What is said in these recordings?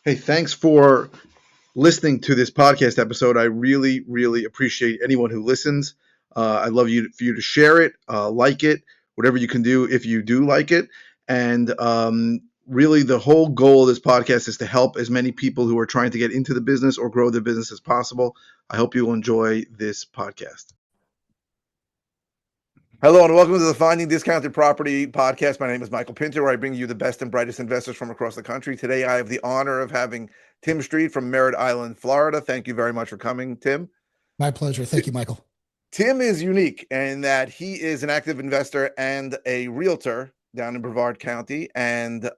Hey, thanks for listening to this podcast episode. I really, really appreciate anyone who listens. I'd love for you to share it, like it, whatever you can do if you do like it. And really, the whole goal of this podcast is to help as many people who are trying to get into the business or grow their business as possible. I hope you will enjoy this podcast. Hello and welcome to the Finding Discounted Property podcast. My name is Michael Pinter, where I bring you the best and brightest investors from across the country. Today, I have the honor of having Tim Street from Merritt Island, Florida. Thank you very much for coming, Tim. My pleasure. Thank you, Michael. Tim is unique in that he is an active investor and a realtor down in Brevard County. And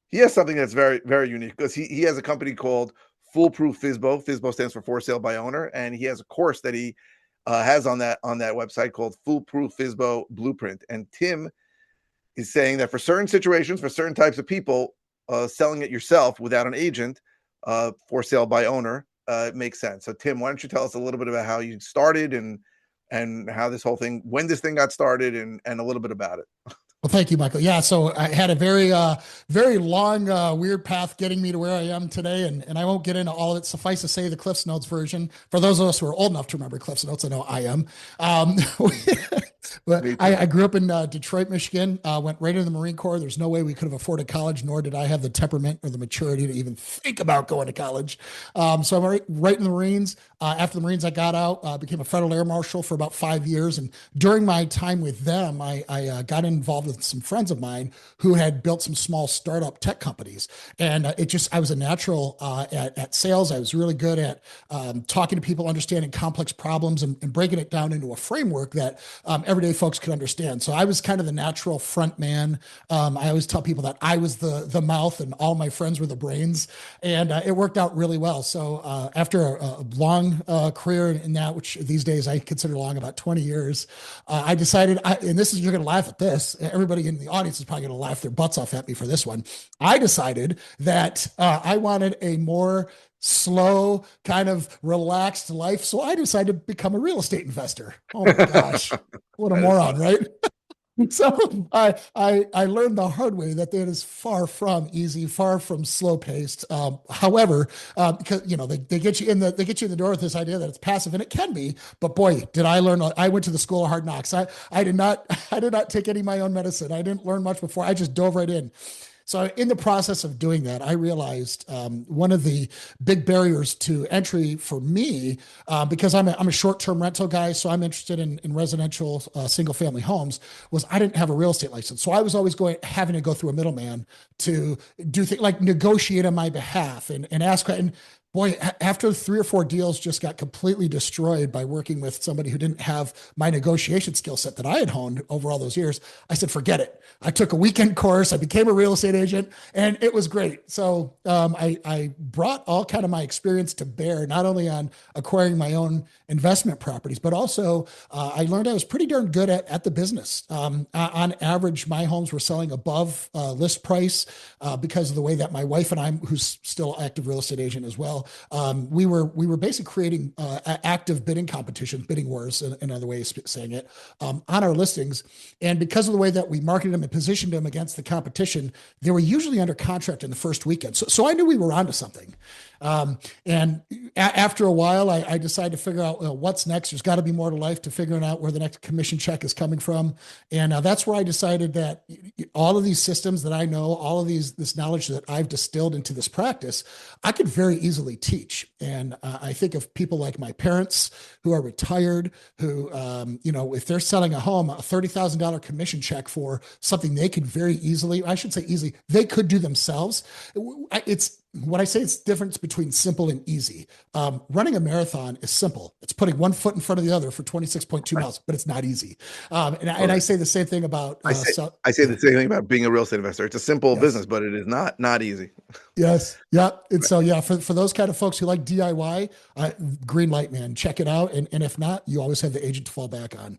he has something that's very, very unique because he has a company called Foolproof FSBO. FSBO stands for sale by owner. And he has a course that he has on that website called Foolproof FSBO Blueprint. And Tim is saying that for certain situations, for certain types of people, selling it yourself without an agent, for sale by owner, it makes sense. So Tim, why don't you tell us a little bit about how you started and how this whole thing, when this thing got started, and a little bit about it. Well, thank you, Michael. Yeah, so I had a very long, weird path getting me to where I am today, and I won't get into all of it. Suffice to say, the Cliff's Notes version. For those of us who are old enough to remember Cliff's Notes, I know I am. But I grew up in Detroit, Michigan. Went right into the Marine Corps. There's no way we could have afforded college, nor did I have the temperament or the maturity to even think about going to college. So I'm right in the Marines. After the Marines, I got out, became a federal air marshal for about 5 years, and during my time with them, I got involved with some friends of mine who had built some small startup tech companies. And I was a natural at sales. I was really good at talking to people, understanding complex problems and breaking it down into a framework that everyday folks could understand. So I was kind of the natural front man. I always tell people that I was the mouth and all my friends were the brains. And it worked out really well. So after a long career in that, which these days I consider long, about 20 years, I decided, and this is, you're going to laugh at this. Everybody in the audience is probably going to laugh their butts off at me for this one. I decided that I wanted a more slow, kind of relaxed life. So I decided to become a real estate investor. Oh my gosh. What a moron, right? So I learned the hard way that that is far from easy, far from slow paced. However, because they get you in the door with this idea that it's passive, and it can be. But boy, did I learn! I went to the school of hard knocks. I did not take any of my own medicine. I didn't learn much before. I just dove right in. So in the process of doing that, I realized one of the big barriers to entry for me, because I'm a short-term rental guy, so I'm interested in residential single-family homes, was I didn't have a real estate license. So I was always having to go through a middleman to do things like negotiate on my behalf and ask. And boy, after 3 or 4 deals just got completely destroyed by working with somebody who didn't have my negotiation skill set that I had honed over all those years, I said, forget it. I took a weekend course. I became a real estate agent, and it was great. So I brought all kind of my experience to bear, not only on acquiring my own investment properties, but also I learned I was pretty darn good at the business. On average, my homes were selling above list price because of the way that my wife and I, who's still active real estate agent as well, we were basically creating active bidding competitions, bidding wars, another way of saying it, on our listings. And because of the way that we marketed them and positioned them against the competition, they were usually under contract in the first weekend. So I knew we were onto something. And after a while, I decided to figure out what's next. There's got to be more to life to figuring out where the next commission check is coming from. And that's where I decided that all of these systems that I know, all of this knowledge that I've distilled into this practice, I could very easily teach. And I think of people like my parents who are retired, who, if they're selling a home, a $30,000 commission check for something they could very easily, I should say easily, they could do themselves. It's when I say it's difference between simple and easy. Running a marathon is simple. It's putting one foot in front of the other for 26.2 miles, but it's not easy. And I say the same thing about. I say the same thing about being a real estate investor. It's a simple business, but it is not easy. Yes. Yeah. And so, yeah, for those kind of folks who like DIY, green light, man, check it out. And if not, you always have the agent to fall back on.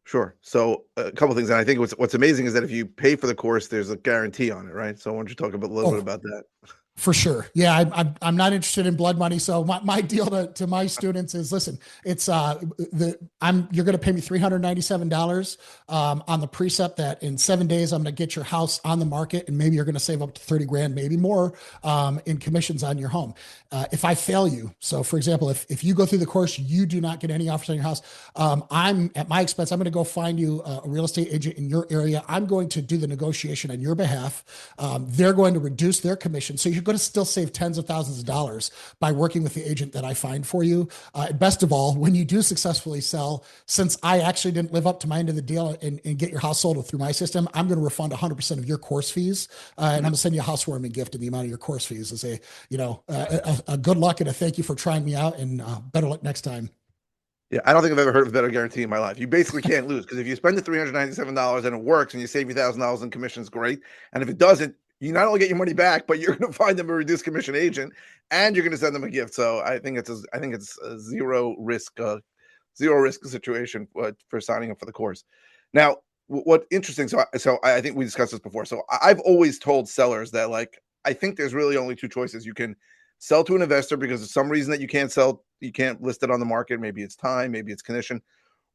Sure. So a couple of things. And I think what's amazing is that if you pay for the course, there's a guarantee on it, right? So why don't you talk a little bit about that? For sure. Yeah, I'm not interested in blood money. So my deal to my students is listen, it's you're gonna pay me $397 on the precept that in 7 days I'm gonna get your house on the market and maybe you're gonna save up to 30 grand, maybe more in commissions on your home. If I fail you, so for example, if you go through the course, you do not get any offers on your house, I'm at my expense, I'm gonna go find you a real estate agent in your area. I'm going to do the negotiation on your behalf. They're going to reduce their commission. So you're going to still save tens of thousands of dollars by working with the agent that I find for you. Best of all, when you do successfully sell, since I actually didn't live up to my end of the deal and get your house sold through my system, I'm going to refund 100% of your course fees. And I'm going to send you a housewarming gift in the amount of your course fees as a good luck and a thank you for trying me out and better luck next time. Yeah, I don't think I've ever heard of a better guarantee in my life. You basically can't lose because if you spend the $397 and it works and you save you $1,000 in commissions, great. And if it doesn't, you not only get your money back, but you're going to find them a reduced commission agent, and you're going to send them a gift. So I think it's a zero risk situation for signing up for the course. Now, what interesting? So I think we discussed this before. So I've always told sellers that like I think there's really only two choices. You can sell to an investor because of some reason that you can't list it on the market. Maybe it's time, maybe it's condition,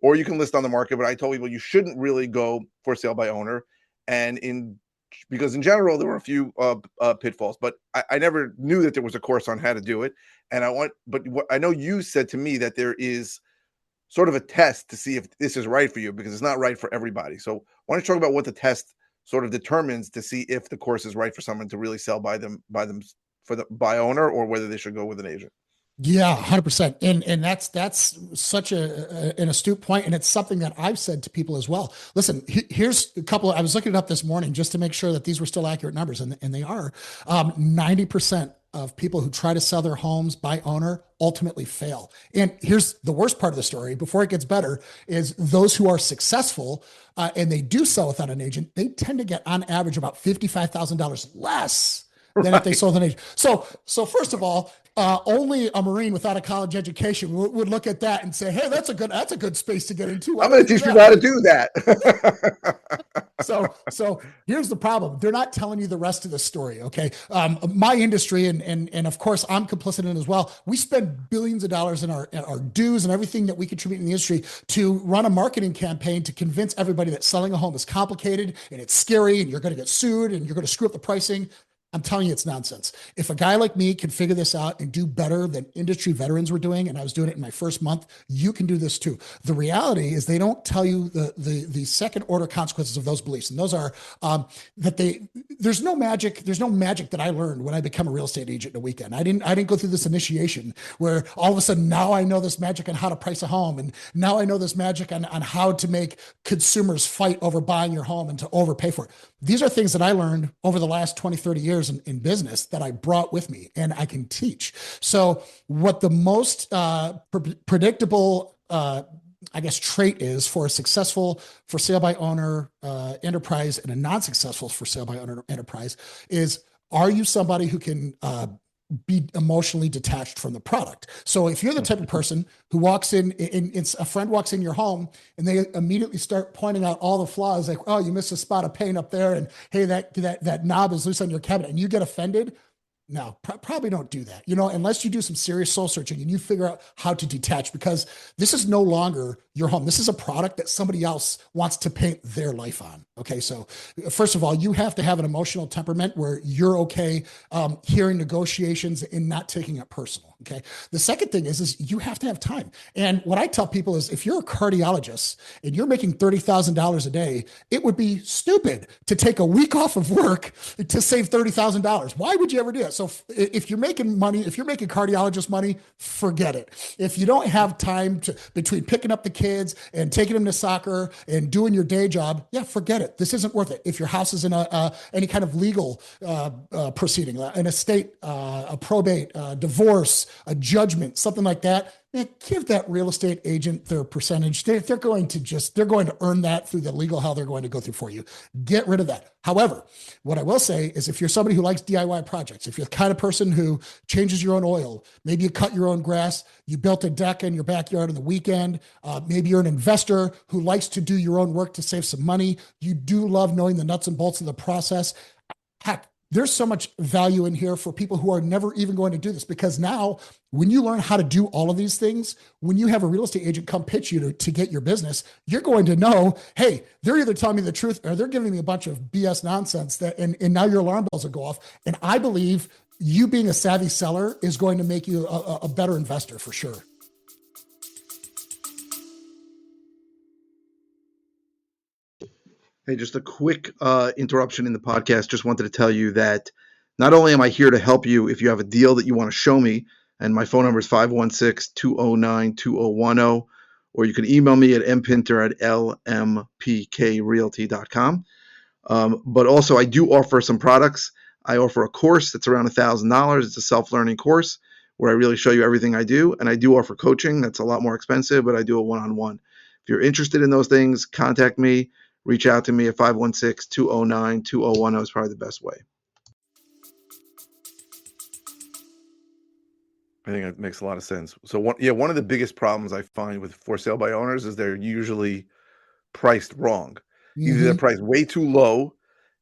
or you can list on the market. But I told people you shouldn't really go for sale by owner, because in general there were a few pitfalls. But I never knew that there was a course on how to do it. But what I know you said to me that there is sort of a test to see if this is right for you because it's not right for everybody. So why don't you talk about what the test sort of determines to see if the course is right for someone to really sell by owner or whether they should go with an agent? Yeah, 100%. And that's such an astute point, and it's something that I've said to people as well. Listen, here's a couple. I was looking it up this morning just to make sure that these were still accurate numbers, and they are. 90% of people who try to sell their homes by owner ultimately fail. And here's the worst part of the story before it gets better is those who are successful and they do sell without an agent, they tend to get on average about $55,000 less than if they Right. sold an agent. So first of all, only a Marine without a college education would look at that and say, "Hey, that's a good space to get into. Why I'm don't going we to do teach that?" people how to do that. So here's the problem. They're not telling you the rest of the story. Okay. My industry, and of course I'm complicit in it as well. We spend billions of dollars in our dues and everything that we contribute in the industry to run a marketing campaign to convince everybody that selling a home is complicated and it's scary and you're going to get sued and you're going to screw up the pricing. I'm telling you, it's nonsense. If a guy like me can figure this out and do better than industry veterans were doing, and I was doing it in my first month, you can do this too. The reality is they don't tell you the second order consequences of those beliefs, and those are that there's no magic. There's no magic that I learned when I became a real estate agent in a weekend. I didn't go through this initiation where all of a sudden now I know this magic on how to price a home, and now I know this magic on how to make consumers fight over buying your home and to overpay for it. These are things that I learned over the last 20, 30 years in business that I brought with me and I can teach. So, what the most predictable, I guess, trait is for a successful for sale by owner enterprise and a non successful for sale by owner enterprise is are you somebody who can be emotionally detached from the product? So if you're the type of person who walks in and it's a friend walks in your home and they immediately start pointing out all the flaws, like, oh, you missed a spot of paint up there, and hey, that knob is loose on your cabinet, and you get offended. No, probably don't do that. Unless you do some serious soul searching and you figure out how to detach, because this is no longer your home. This is a product that somebody else wants to paint their life on. Okay. So first of all, you have to have an emotional temperament where you're okay hearing negotiations and not taking it personal. Okay. The second thing is you have to have time. And what I tell people is if you're a cardiologist and you're making $30,000 a day, it would be stupid to take a week off of work to save $30,000. Why would you ever do that? So if you're making money, if you're making cardiologist money, forget it. If you don't have time between picking up the kids and taking them to soccer and doing your day job, yeah, forget it. This isn't worth it. If your house is in any kind of legal proceeding, an estate, a probate, divorce, a judgment, something like that, man, give that real estate agent their percentage. They're going to earn that through the legal hell they're going to go through for you. Get rid of that. However, what I will say is if you're somebody who likes DIY projects, if you're the kind of person who changes your own oil, maybe you cut your own grass, you built a deck in your backyard on the weekend, maybe you're an investor who likes to do your own work to save some money, you do love knowing the nuts and bolts of the process. Heck, there's so much value in here for people who are never even going to do this, because now when you learn how to do all of these things, when you have a real estate agent come pitch you to get your business, you're going to know, hey, they're either telling me the truth or they're giving me a bunch of BS nonsense and now your alarm bells will go off. And I believe you being a savvy seller is going to make you a better investor for sure. Hey, just a quick interruption in the podcast. Just wanted to tell you that not only am I here to help you if you have a deal that you want to show me, and my phone number is 516-209-2010, or you can email me at mpinter@lmpkrealty.com. But also, I do offer some products. I offer a course that's around $1,000. It's a self-learning course where I really show you everything I do. And I do offer coaching. That's a lot more expensive, but I do a one-on-one. If you're interested in those things, contact me. Reach out to me at 516-209-2010 is probably the best way. I think it makes a lot of sense. So one of the biggest problems I find with for sale by owners is they're usually priced wrong. Either they're priced way too low,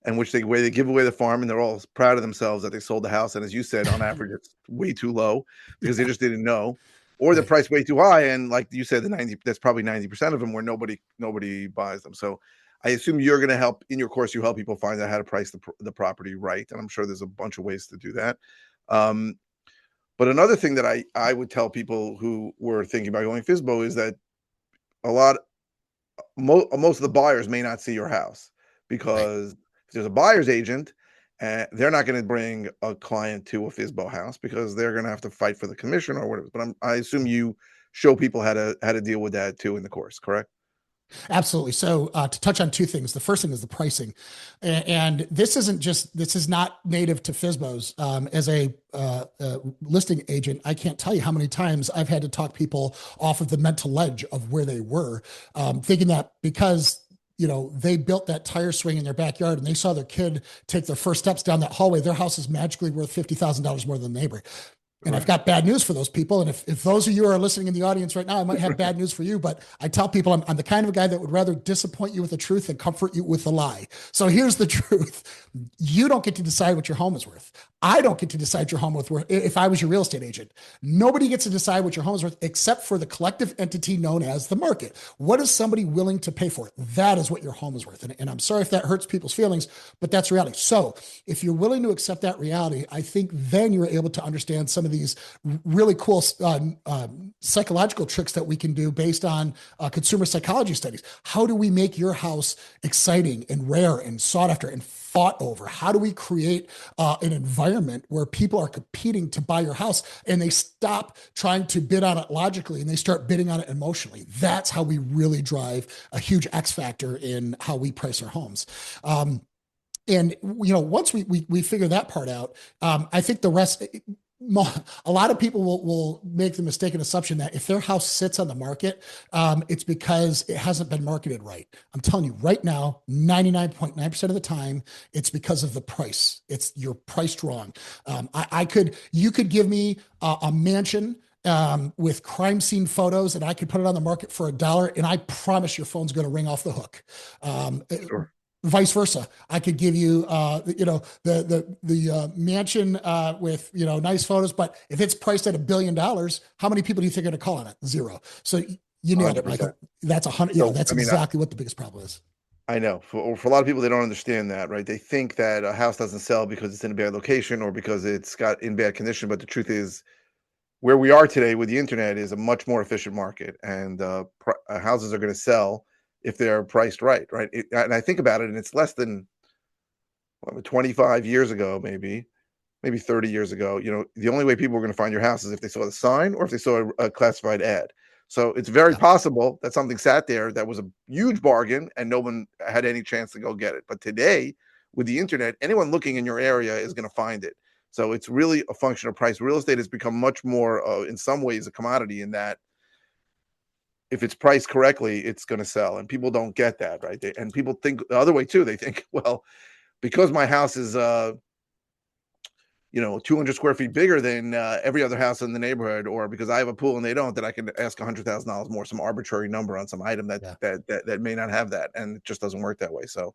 and where they give away the farm and they're all proud of themselves that they sold the house. And as you said, on average, it's way too low because they just didn't know. Or they're priced way too high. And like you said, that's probably 90% of them where nobody buys them. So I assume you're going to help in your course. You help people find out how to price the property right. And I'm sure there's a bunch of ways to do that. But another thing that I would tell people who were thinking about going FSBO is that most of the buyers may not see your house because if there's a buyer's agent, they're not going to bring a client to a FSBO house because they're going to have to fight for the commission or whatever. But I assume you show people how to deal with that too in the course, correct? Absolutely. So to touch on two things, the first thing is the pricing, and this is not native to FSBOs. As a listing agent, I can't tell you how many times I've had to talk people off of the mental ledge of where they were, thinking that because they built that tire swing in their backyard and they saw their kid take their first steps down that hallway, their house is magically worth $50,000 more than the neighbor. And I've got bad news for those people. And if those of you are listening in the audience right now, I might have bad news for you, but I tell people I'm the kind of a guy that would rather disappoint you with the truth than comfort you with a lie. So here's the truth. You don't get to decide what your home is worth. I don't get to decide your home is worth. If I was your real estate agent, nobody gets to decide what your home is worth except for the collective entity known as the market. What is somebody willing to pay for it? That is what your home is worth. And I'm sorry if that hurts people's feelings, but that's reality. So if you're willing to accept that reality, I think then you're able to understand some of these really cool psychological tricks that we can do based on consumer psychology studies. How do we make your house exciting and rare and sought after and fought over? How do we create an environment where people are competing to buy your house and they stop trying to bid on it logically and they start bidding on it emotionally? That's how we really drive a huge X factor in how we price our homes. And once we figure that part out, I think the rest. A lot of people will make the mistaken assumption that if their house sits on the market, it's because it hasn't been marketed right. I'm telling you right now, 99.9% of the time, it's because of the price. You're priced wrong. You could give me a mansion with crime scene photos and I could put it on the market for $1 and I promise your phone's going to ring off the hook. Sure. Vice versa. I could give you, the mansion with, nice photos, but if it's priced at $1 billion, how many people do you think are going to call on it? Zero. So you nailed 100%. It, Michael. That's 100. So, that's exactly what the biggest problem is. I know for a lot of people, they don't understand that, right? They think that a house doesn't sell because it's in a bad location or because it's got in bad condition. But the truth is, where we are today with the internet is a much more efficient market, and houses are going to sell if they're priced right. And I think about it, and it's less than 25 years ago, maybe 30 years ago. The only way people were going to find your house is if they saw the sign or if they saw a classified ad. So it's very possible that something sat there that was a huge bargain and no one had any chance to go get it. But today, with the internet, anyone looking in your area is going to find it. So it's really a function of price. Real estate has become much more, in some ways, a commodity in that if it's priced correctly, it's going to sell. And people don't get that, right? And people think the other way too. They think, well, because my house is, 200 square feet bigger than every other house in the neighborhood, or because I have a pool and they don't, that I can ask $100,000 more, some arbitrary number on some item that may not have that. And it just doesn't work that way. So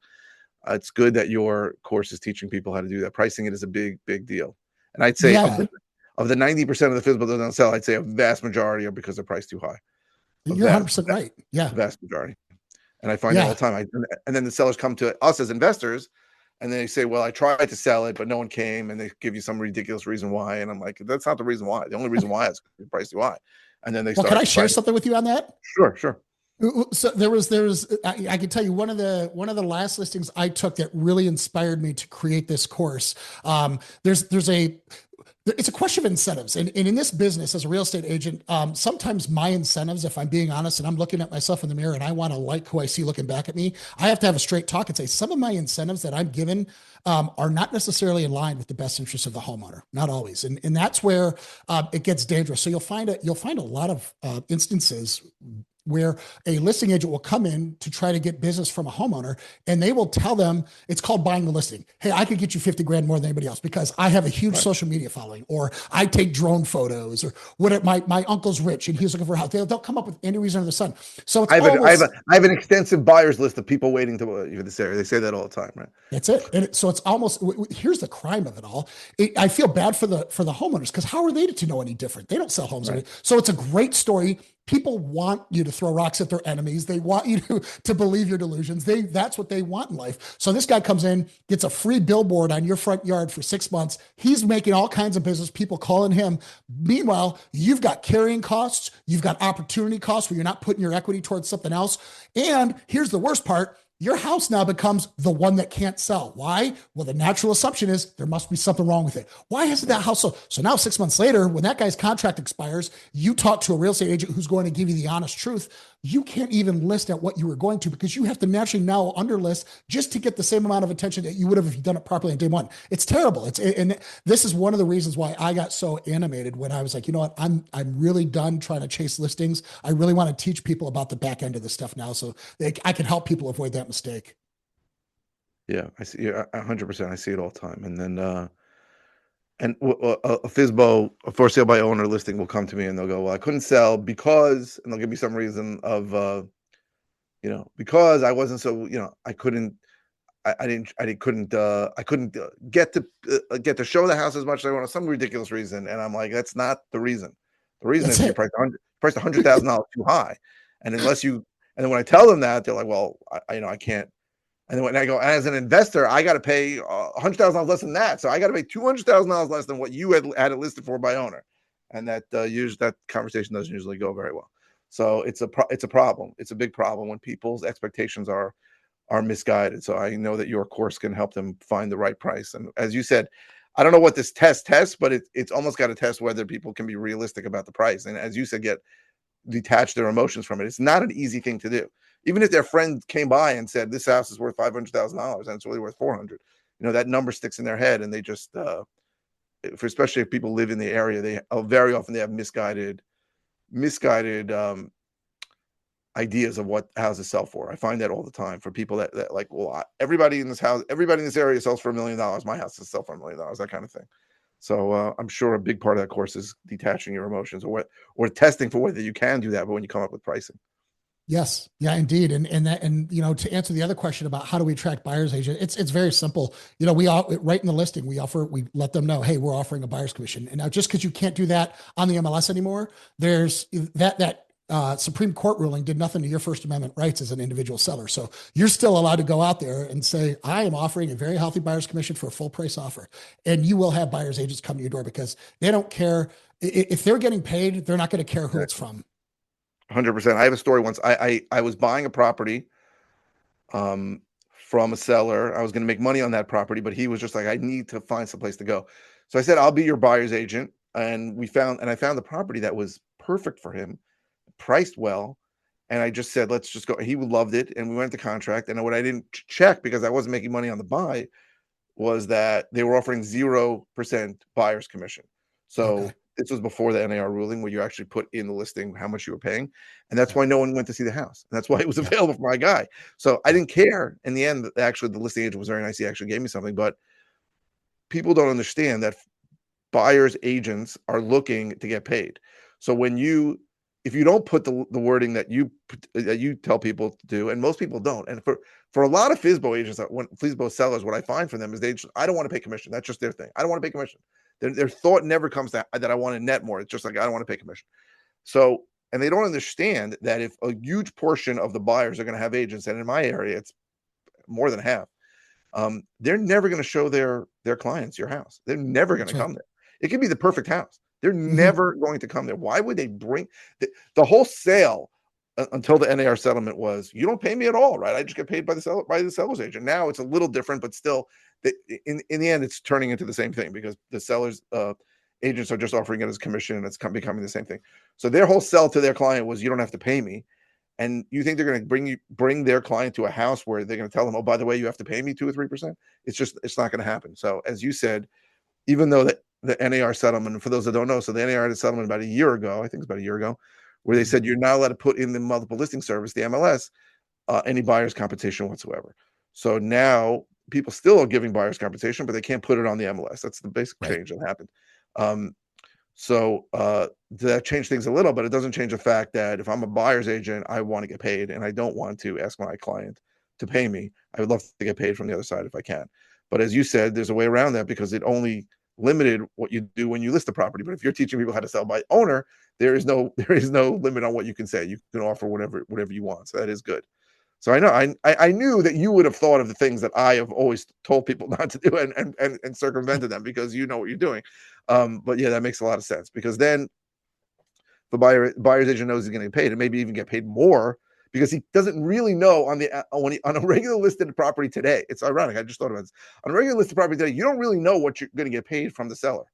it's good that your course is teaching people how to do that. Pricing it is a big deal. And I'd say Yeah, of the 90% of the FSBO that don't sell, I'd say a vast majority are because they're priced too high. A you're vast, 100% right. Yeah. vast majority. And I find that all Yeah. the time. And then the sellers come to us as investors and they say, well, I tried to sell it, but no one came, and they give you some ridiculous reason why. And I'm like, that's not the reason why. The only reason why is priced too high. And then they Well, can start I share fighting. something with you on that? Sure. So I can tell you one of the last listings I took that really inspired me to create this course. There's a it's a question of incentives. And in this business, as a real estate agent, sometimes my incentives, if I'm being honest and I'm looking at myself in the mirror and I want to like who I see looking back at me, I have to have a straight talk and say some of my incentives that I'm given are not necessarily in line with the best interest of the homeowner. Not always. And that's where it gets dangerous. So you'll find a lot of instances where a listing agent will come in to try to get business from a homeowner, and they will tell them it's called buying the listing. Hey, I could get you 50 grand more than anybody else because I have a huge Right. social media following, or I take drone photos, or what my uncle's rich and he's looking for a house. They'll come up with any reason under the sun. So it's almost I have an extensive buyers list of people waiting to this area. They say that all the time, right? That's it. So it's almost here's the crime of it all. I feel bad for the homeowners because how are they to know any different? They don't sell homes. Right. So it's a great story. People want you to throw rocks at their enemies. They want you to believe your delusions. That's what they want in life. So this guy comes in, gets a free billboard on your front yard for 6 months. He's making all kinds of business, people calling him. Meanwhile, you've got carrying costs, you've got opportunity costs where you're not putting your equity towards something else. And here's the worst part. Your house now becomes the one that can't sell. Why? Well, the natural assumption is there must be something wrong with it. Why hasn't that house sold? So now 6 months later, when that guy's contract expires, you talk to a real estate agent who's going to give you the honest truth. You can't even list at what you were going to because you have to naturally now underlist just to get the same amount of attention that you would have if you'd done it properly on day one. It's terrible. And this is one of the reasons why I got so animated when I was like, you know what, I'm really done trying to chase listings. I really want to teach people about the back end of this stuff now, so I can help people avoid that mistake. Yeah, I see. Yeah, 100%. I see it all the time. And then a FSBO, a for sale by owner listing will come to me and they'll go, well, I couldn't sell because, and they'll give me some reason of, because I wasn't so, I couldn't, I couldn't get to show the house as much as I wanted, some ridiculous reason. And I'm like, that's not the reason. The reason That's is you it. priced $100,000 too high. And and then when I tell them that, they're like, well, I can't. And then when I go, as an investor, I got to pay $100,000 less than that. So I got to pay $200,000 less than what you had it listed for by owner. And that usually that conversation doesn't usually go very well. So it's a problem. It's a big problem when people's expectations are misguided. So I know that your course can help them find the right price. And as you said, I don't know what this tests, but it's almost got to test whether people can be realistic about the price. And as you said, get detach their emotions from it. It's not an easy thing to do. Even if their friend came by and said this house is worth $500,000 and it's really worth 400, that number sticks in their head, and they just, especially if people live in the area, they very often they have misguided ideas of what houses sell for. I find that all the time for people that like, well, everybody in this area sells for $1 million. My house is sell for $1 million, that kind of thing. So I'm sure a big part of that course is detaching your emotions or testing for whether you can do that, but when you come up with pricing. Yes, yeah, indeed, and to answer the other question about how do we attract buyers agent, it's very simple. We all right in the listing we let them know, hey, we're offering a buyer's commission, and now just because you can't do that on the MLS anymore, there's that Supreme Court ruling did nothing to your First Amendment rights as an individual seller. So you're still allowed to go out there and say, I am offering a very healthy buyer's commission for a full price offer, and you will have buyers agents come to your door because they don't care if they're getting paid, they're not going to care who it's from. 100%. I have a story once. I was buying a property um, from a seller. I was going to make money on that property, but he was just like, I need to find some place to go. So I said, I'll be your buyer's agent. And I found the property that was perfect for him, priced well. And I just said, let's just go. He loved it. And we went to contract. And what I didn't check, because I wasn't making money on the buy, was that they were offering 0% buyer's commission. Okay. So this was before the NAR ruling where you actually put in the listing how much you were paying. And that's Yeah. why no one went to see the house. And that's why it was Yeah. available for my guy. So I Yeah. didn't care. In the end, actually, the listing agent was very nice. He actually gave me something. But people don't understand that buyers agents are looking to get paid. So when you if you don't put the wording that you tell people to do, and most people don't, and for a lot of FSBO agents, when FSBO sellers, what I find for them is I don't want to pay commission. That's just their thing. I don't want to pay commission. Their thought never comes that I want to net more. It's just like I don't want to pay commission. So, and they don't understand that if a huge portion of the buyers are going to have agents, and in my area it's more than half, they're never going to show their clients your house. They're never going to come there. It could be the perfect house. They're never going to come there. Why would they bring the whole sale until the NAR settlement was, you don't pay me at all, right? I just get paid by the seller's agent. Now it's a little different, but still, in the end, it's turning into the same thing because the seller's agents are just offering it as commission, and it's becoming the same thing. So their whole sell to their client was, you don't have to pay me. And you think they're going to bring their client to a house where they're going to tell them, oh, by the way, you have to pay me 2 or 3%? It's not going to happen. So as you said, even though the NAR settlement, for those that don't know, so the NAR had a settlement about a year ago, I think it's about a year ago, where they said you're not allowed to put in the multiple listing service, the MLS, any buyer's compensation whatsoever. So now people still are giving buyer's compensation, but they can't put it on the MLS. That's the basic change that happened. So that changed things a little, but it doesn't change the fact that if I'm a buyer's agent, I want to get paid, and I don't want to ask my client to pay me. I would love to get paid from the other side if I can. But as you said, there's a way around that because it only limited what you do when you list the property. But if you're teaching people how to sell by owner, there is no limit on what you can say. You can offer whatever you want. So that is good. So I know I knew that you would have thought of the things that I have always told people not to do and circumvented them because you know what you're doing. But yeah, that makes a lot of sense because then the buyer's agent knows he's going to get paid and maybe even get paid more because he doesn't really know on a regular listed property today. It's ironic. I just thought about this. On a regular listed property today, you don't really know what you're going to get paid from the seller,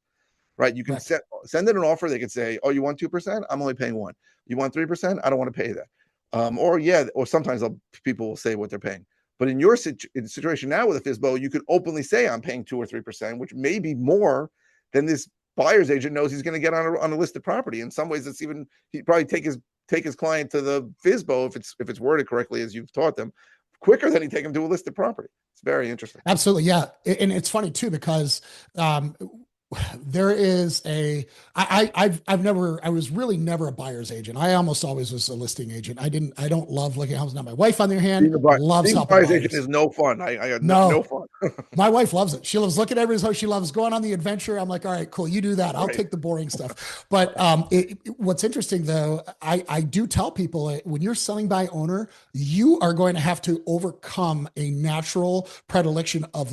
right? You can send in an offer. They could say, oh, you want 2%? I'm only paying 1%. You want 3%? I don't want to pay that. Or sometimes people will say what they're paying. But in your situation now with a FSBO, you could openly say I'm paying 2 or 3%, which may be more than this buyer's agent knows he's going to get on a listed property. In some ways, he'd probably take his client to the FSBO if it's worded correctly as you've taught them, quicker than he'd take him to a listed property. It's very interesting. Absolutely, yeah, and it's funny too because there is I was really never a buyer's agent. I almost always was a listing agent. I don't love looking at houses. Now my wife, on the other hand, loves helping buyer's agent is no fun. I got no fun. My wife loves it. She loves looking at everybody's house. She loves going on the adventure. I'm like, all right, cool. You do that. I'll take the boring stuff. But what's interesting though, I do tell people when you're selling by owner, you are going to have to overcome a natural predilection of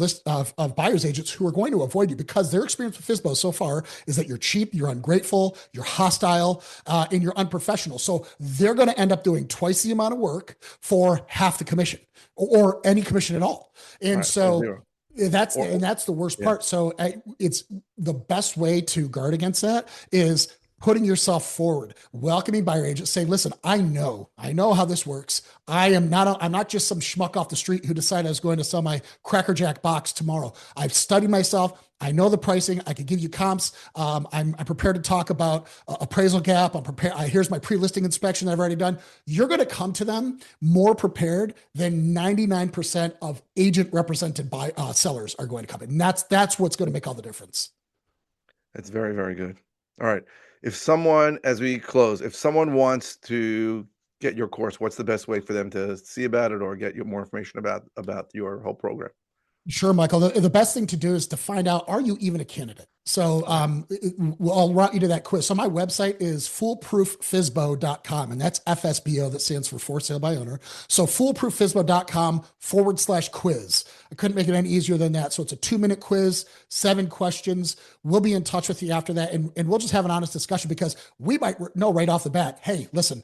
buyer's agents who are going to avoid you because their experience with FSBO so far is that you're cheap, you're ungrateful, you're hostile, and you're unprofessional. So they're going to end up doing twice the amount of work for half the commission or any commission at all. And so that's the worst part. So it's the best way to guard against that is putting yourself forward, welcoming buyer agents, saying, listen, I know how this works. I'm not just some schmuck off the street who decided I was going to sell my Cracker Jack box tomorrow. I've studied myself. I know the pricing. I could give you comps. I'm prepared to talk about appraisal gap. I'm prepared. Here's my pre-listing inspection that I've already done. You're going to come to them more prepared than 99% of agent represented by sellers are going to come in. And that's what's going to make all the difference. That's very, very good. All right. As we close, if someone wants to get your course, what's the best way for them to see about it or get you more information about your whole program? Sure, Michael. The best thing to do is to find out, are you even a candidate? So I'll route you to that quiz. So my website is foolprooffsbo.com, and that's FSBO, that stands for sale by owner. So foolprooffsbo.com/quiz. I couldn't make it any easier than that. So it's a 2-minute quiz, 7 questions. We'll be in touch with you after that, and we'll just have an honest discussion because we might know right off the bat, hey, listen,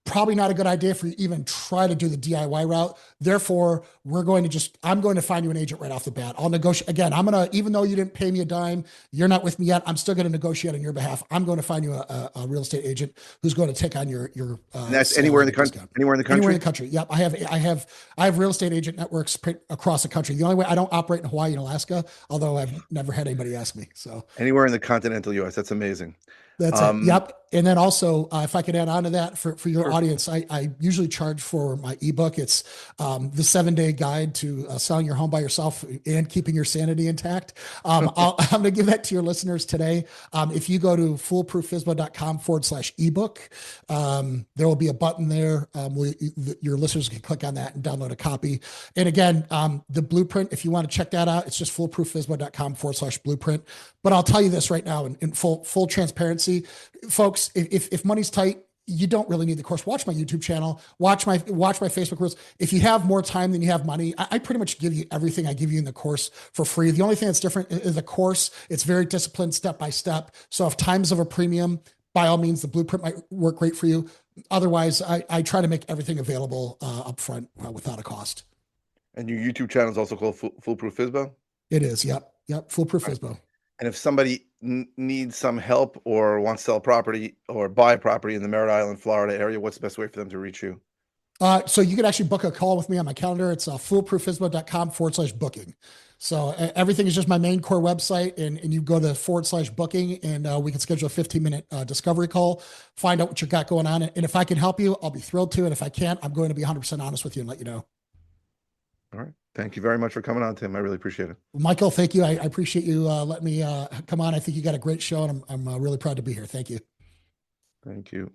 probably not a good idea for you to even try to do the DIY route. Therefore, I'm going to find you an agent right off the bat. I'll negotiate. Again, even though you didn't pay me a dime, you're not with me yet, I'm still going to negotiate on your behalf. I'm going to find you a real estate agent who's going to take on your and that's anywhere in the country. Anywhere in the country? Anywhere in the country. Yep. I have real estate agent networks across the country. The only way I don't operate in Hawaii and Alaska, although I've never had anybody ask me. So anywhere in the continental US. That's amazing. That's it. Yep. And then also, if I could add on to that for your Sure. audience, I usually charge for my ebook. It's the 7-day guide to selling your home by yourself and keeping your sanity intact. I'm going to give that to your listeners today. If you go to foolprooffisbo.com/ebook, there will be a button there where your listeners can click on that and download a copy. And again, the blueprint, if you want to check that out, it's just foolprooffisbo.com/blueprint. But I'll tell you this right now in full transparency, folks, if money's tight, you don't really need the course. Watch my YouTube channel, watch my Facebook groups. If you have more time than you have money, I pretty much give you everything I give you in the course for free. The only thing that's different is the course. It's very disciplined, step by step. So if time's of a premium, by all means, the blueprint might work great for you. Otherwise, I try to make everything available upfront without a cost. And your YouTube channel is also called Foolproof FSBO? It is. Yep. Foolproof FSBO. And if somebody needs some help or wants to sell a property or buy a property in the Merritt Island, Florida area, what's the best way for them to reach you? So you can actually book a call with me on my calendar. It's foolprooffisbo.com/booking. So everything is just my main core website, and you go to /booking, and we can schedule a 15-minute discovery call, find out what you got going on. And if I can help you, I'll be thrilled to. And if I can't, I'm going to be 100% honest with you and let you know. All right. Thank you very much for coming on, Tim. I really appreciate it. Michael, thank you. I appreciate you letting me come on. I think you got a great show, and I'm really proud to be here. Thank you. Thank you.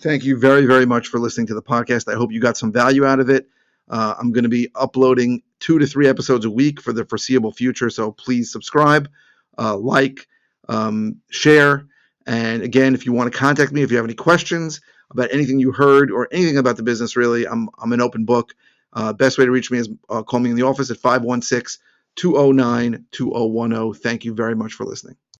Thank you very, very much for listening to the podcast. I hope you got some value out of it. I'm going to be uploading 2 to 3 episodes a week for the foreseeable future. So please subscribe, like, share. And again, if you want to contact me, if you have any questions about anything you heard or anything about the business, really, I'm an open book. Best way to reach me is call me in the office at 516-209-2010. Thank you very much for listening.